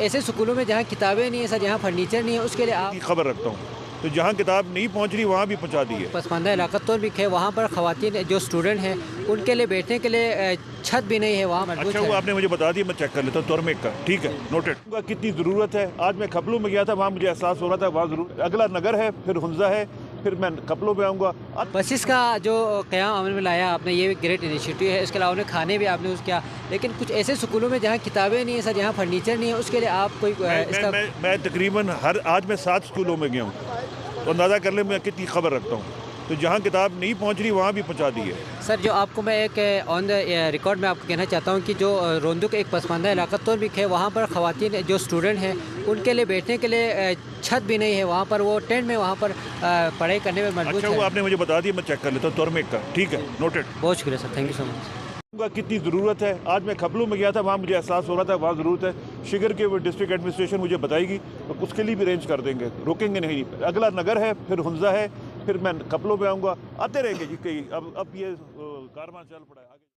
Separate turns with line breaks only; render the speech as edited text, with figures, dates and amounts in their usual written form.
ऐसे स्कूलों में जहाँ किताबें नहीं है सर, जहाँ फर्नीचर नहीं है, उसके लिए आप
खबर रखता हूँ, तो जहाँ किताब नहीं पहुँच रही वहाँ भी पहुँचा दी है।
पसमानदा इलाका तो भी है, वहाँ पर ख़वातीन जो स्टूडेंट हैं उनके लिए बैठने के लिए छत भी नहीं है वहाँ मजबूत
अच्छा, वो
है।
आपने मुझे बता दिया, मैं चेक कर लेता हूँ तुरमेक का। ठीक है, नोटेड। कितनी ज़रूरत है। आज मैं खपलों में गया था, वहाँ मुझे एहसास हो रहा था वहाँ ज़रूर। अगला नगर है, फिर हुंजा है, फिर मैं खपलों में आऊँगा।
बसेस का जो क़याम अमल में लाया आपने, ये ग्रेट इनिशिएटिव है। इसके अलावा खाने भी आपने यूज़ किया, लेकिन कुछ ऐसे स्कूलों में जहाँ किताबें नहीं है सर, जहाँ फर्नीचर नहीं है, उसके लिए आप कोई इसका
मैं तकरीबन आज मैं 7 स्कूलों में गया हूँ, तो अंदाज़ा कर ले मैं कितनी खबर रखता हूँ। तो जहाँ किताब नहीं पहुँच रही वहाँ भी पहुँचा दी है।
सर जो आपको मैं एक ऑन द रिकॉर्ड में आपको कहना चाहता हूँ कि जो रोंदुक एक पसमानदा इलाका तो भी है, वहाँ पर ख़वातीन जो स्टूडेंट हैं उनके लिए बैठने के लिए छत भी नहीं है वहाँ पर, वो टेंट में वहाँ पर पढ़ाई करने में मजबूत
अच्छा,
है।
वो आपने मुझे बता दिया, मैं चेक कर लेता हूँ तुरमेक का। ठीक है, नोटेड।
बहुत शुक्रिया sir, thank you so much.
कितनी ज़रूरत है। आज मैं खपलों में गया था, वहाँ मुझे एहसास हो रहा था वहाँ ज़रूरत है। शिगर के वो डिस्ट्रिक्ट एडमिनिस्ट्रेशन मुझे बताएगी, तो उसके लिए भी अरेंज कर देंगे, रोकेंगे नहीं। अगला नगर है, फिर हुंजा है, फिर मैं खपलों में आऊँगा। आते रहेंगे जी कई। अब ये कारवां चल पड़ा है आगे।